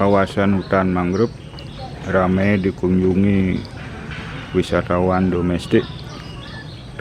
Kawasan hutan mangrove ramai dikunjungi wisatawan domestik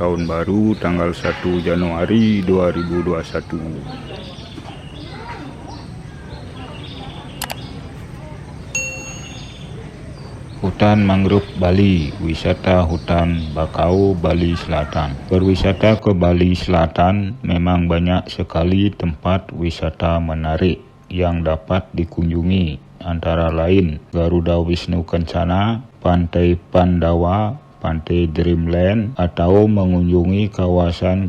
tahun baru tanggal 1 Januari 2021. Hutan mangrove Bali, wisata hutan bakau Bali Selatan. Berwisata ke Bali Selatan memang banyak sekali tempat wisata menarik yang dapat dikunjungi, antara lain Garuda Wisnu Kencana, Pantai Pandawa, Pantai Dreamland, atau mengunjungi kawasan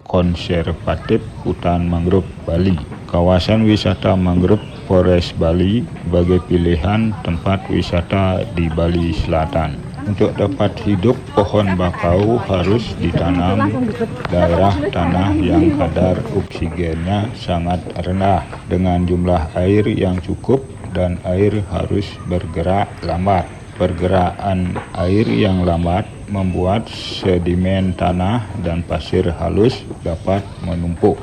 konservatif hutan mangrove Bali. Kawasan wisata mangrove Forest Bali sebagai pilihan tempat wisata di Bali Selatan. Untuk dapat hidup, pohon bakau harus ditanam daerah tanah yang kadar oksigennya sangat rendah dengan jumlah air yang cukup, dan air harus bergerak lambat. Pergerakan air yang lambat membuat sedimen tanah dan pasir halus dapat menumpuk.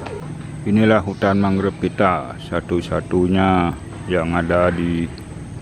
Inilah hutan mangrove kita, satu-satunya yang ada di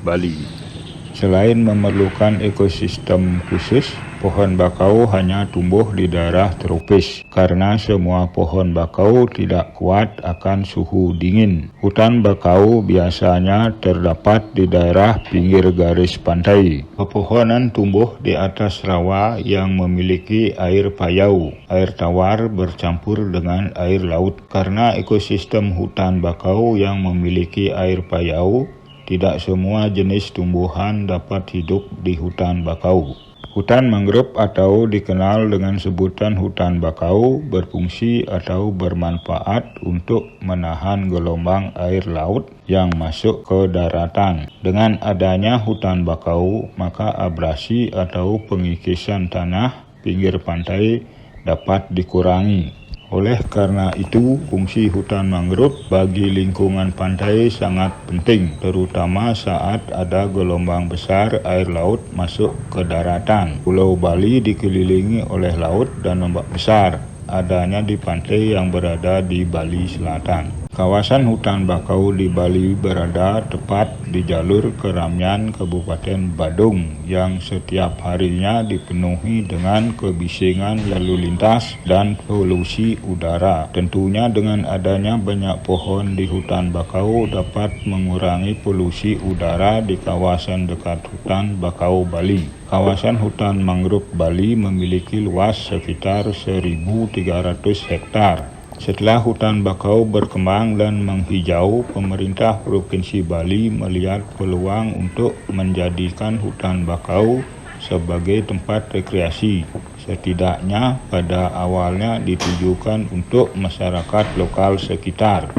Bali. Selain memerlukan ekosistem khusus, pohon bakau hanya tumbuh di daerah tropis karena semua pohon bakau tidak kuat akan suhu dingin. Hutan bakau biasanya terdapat di daerah pinggir garis pantai. Pepohonan tumbuh di atas rawa yang memiliki air payau. Air tawar bercampur dengan air laut. Karena ekosistem hutan bakau yang memiliki air payau, tidak semua jenis tumbuhan dapat hidup di hutan bakau. Hutan mangrove atau dikenal dengan sebutan hutan bakau berfungsi atau bermanfaat untuk menahan gelombang air laut yang masuk ke daratan. Dengan adanya hutan bakau, maka abrasi atau pengikisan tanah pinggir pantai dapat dikurangi. Oleh karena itu, fungsi hutan mangrove bagi lingkungan pantai sangat penting, terutama saat ada gelombang besar air laut masuk ke daratan. Pulau Bali dikelilingi oleh laut dan ombak besar, adanya di pantai yang berada di Bali Selatan. Kawasan hutan bakau di Bali berada tepat di jalur keramaian Kabupaten Badung yang setiap harinya dipenuhi dengan kebisingan lalu lintas dan polusi udara. Tentunya dengan adanya banyak pohon di hutan bakau dapat mengurangi polusi udara di kawasan dekat hutan bakau Bali. Kawasan hutan mangrove Bali memiliki luas sekitar 1.300 hektar. Setelah hutan bakau berkembang dan menghijau, pemerintah Provinsi Bali melihat peluang untuk menjadikan hutan bakau sebagai tempat rekreasi. Setidaknya pada awalnya ditujukan untuk masyarakat lokal sekitar.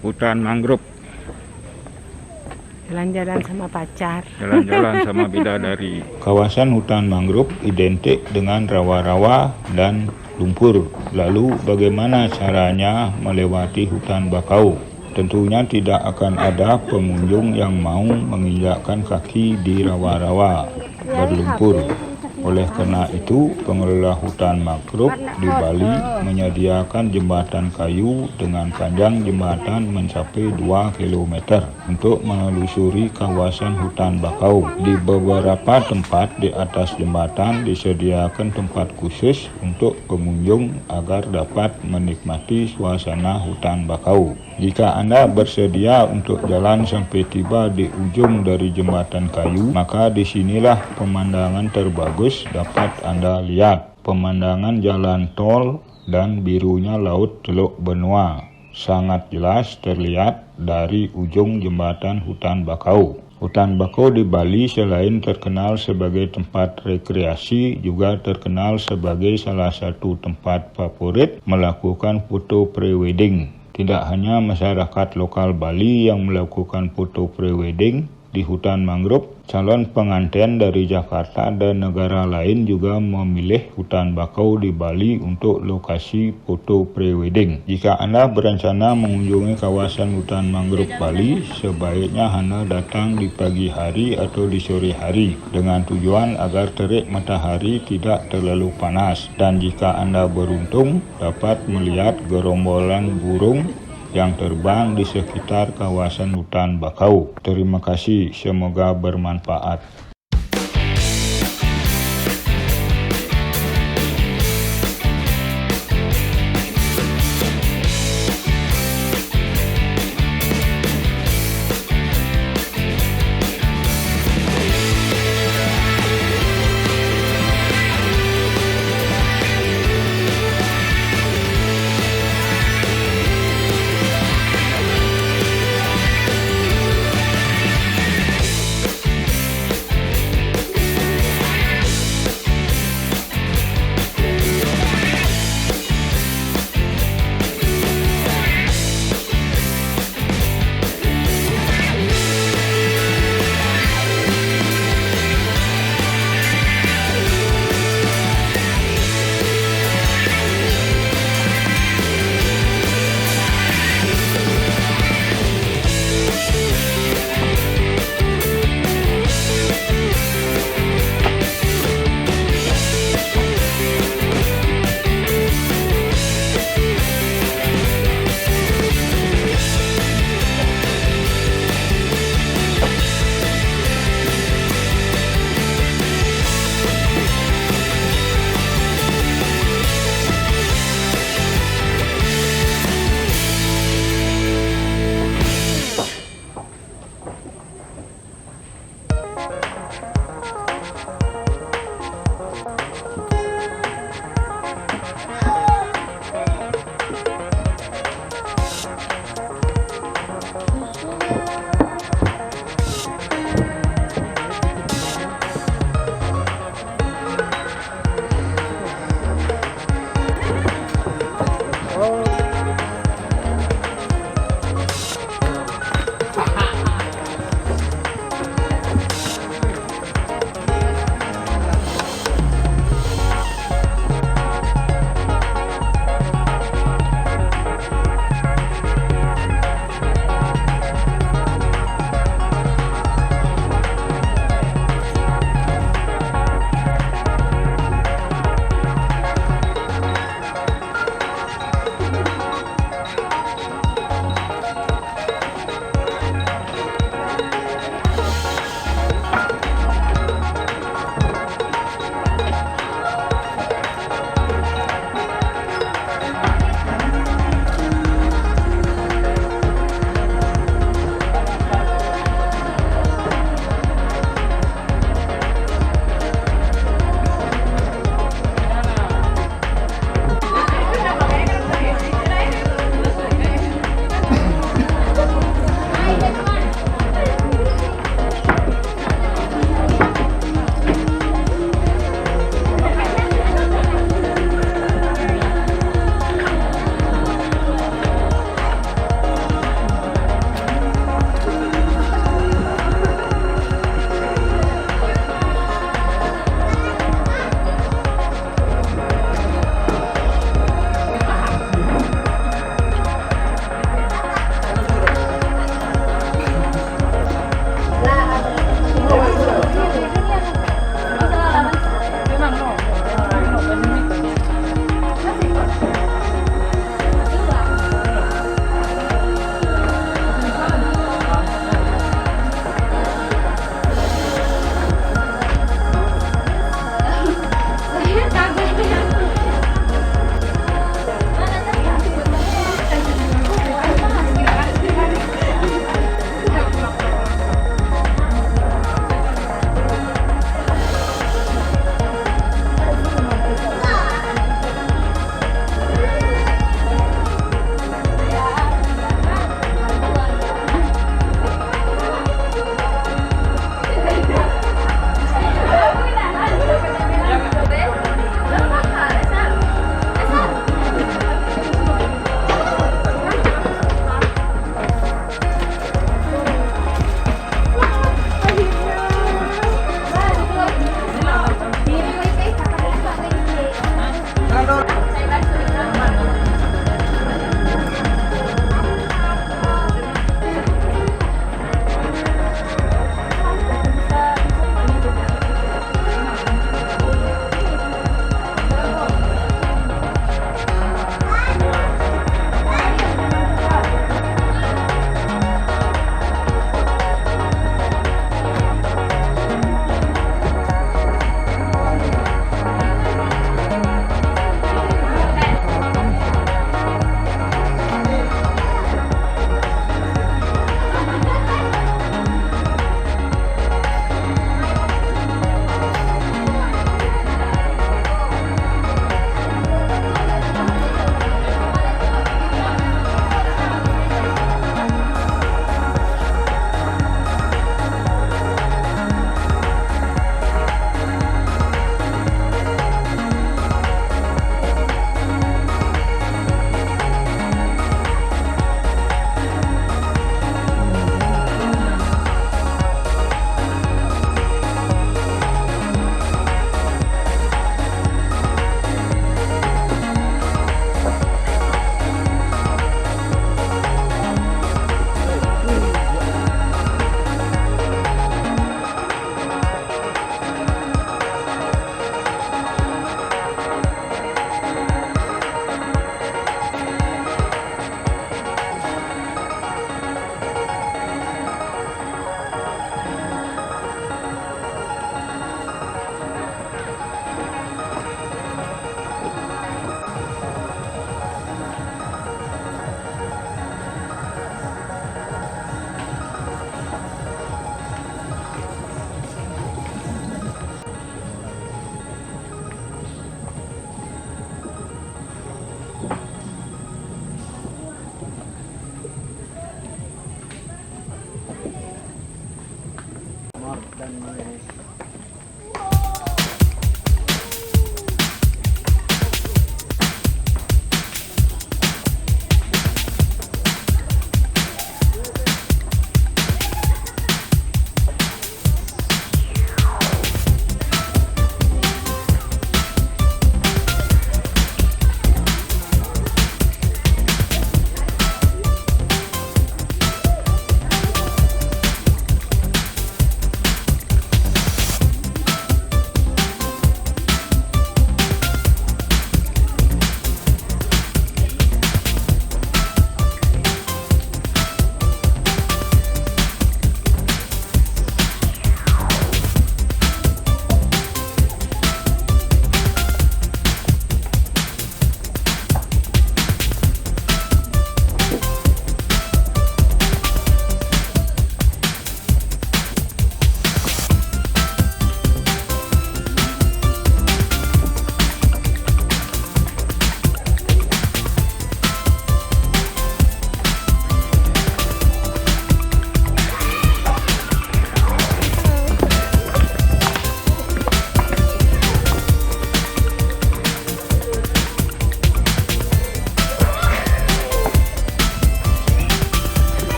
Hutan mangrove. Jalan-jalan sama pacar. Jalan-jalan sama bidadari. Kawasan hutan mangrove identik dengan rawa-rawa dan lumpur. Lalu bagaimana caranya melewati hutan bakau? Tentunya tidak akan ada pengunjung yang mau menginjakkan kaki di rawa-rawa berlumpur. Oleh karena itu, pengelola hutan mangrove di Bali menyediakan jembatan kayu dengan panjang jembatan mencapai 2 km untuk menelusuri kawasan hutan bakau. Di beberapa tempat di atas jembatan disediakan tempat khusus untuk pengunjung agar dapat menikmati suasana hutan bakau. Jika Anda bersedia untuk jalan sampai tiba di ujung dari jembatan kayu, maka disinilah pemandangan terbagus dapat Anda lihat. Pemandangan jalan tol dan birunya laut Teluk Benua sangat jelas terlihat dari ujung jembatan hutan bakau. Hutan bakau di Bali selain terkenal sebagai tempat rekreasi, juga terkenal sebagai salah satu tempat favorit melakukan foto pre-wedding. Tidak hanya masyarakat lokal Bali yang melakukan foto pre-wedding di hutan mangrove, calon pengantin dari Jakarta dan negara lain juga memilih hutan bakau di Bali untuk lokasi foto pre-wedding. Jika Anda berencana mengunjungi kawasan hutan mangrove Bali, sebaiknya Anda datang di pagi hari atau di sore hari dengan tujuan agar terik matahari tidak terlalu panas, dan jika Anda beruntung dapat melihat gerombolan burung yang terbang di sekitar kawasan hutan bakau. Terima kasih, semoga bermanfaat.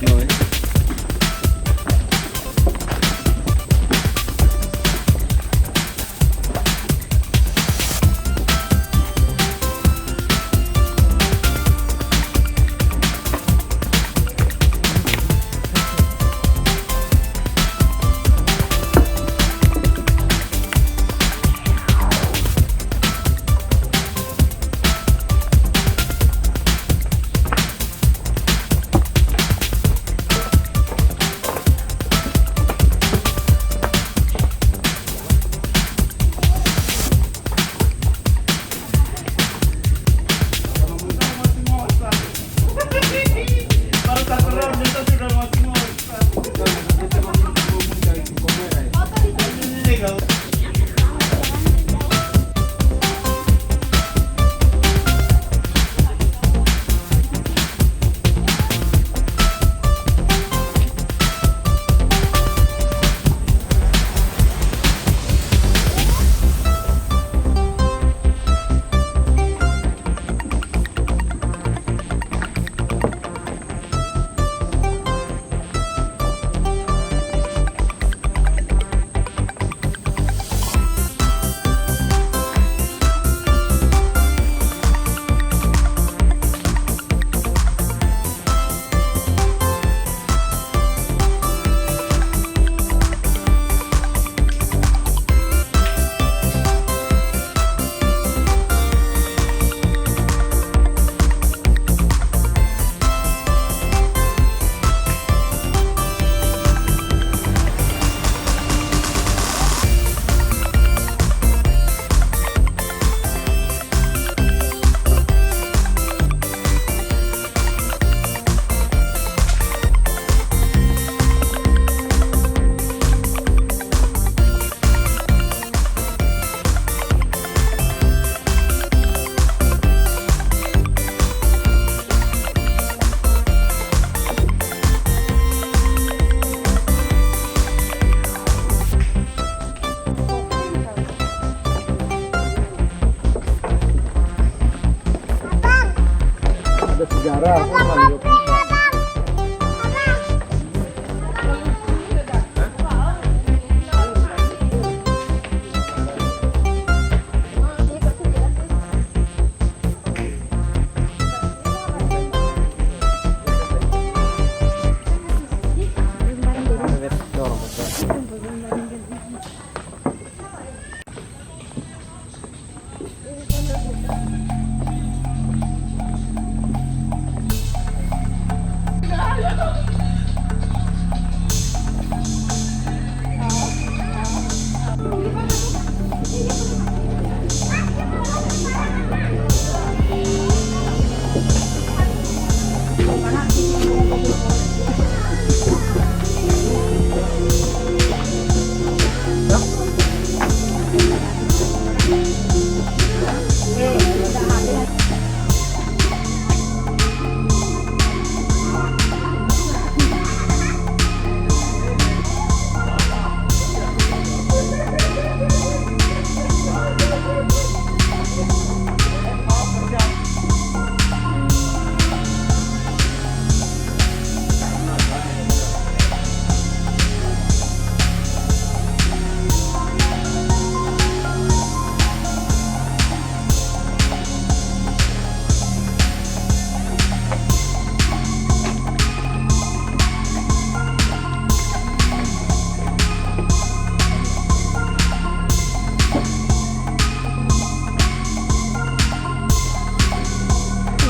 โดย Ada sejarah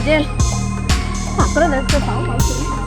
이제 바꾸려 냈어. 바로 바로.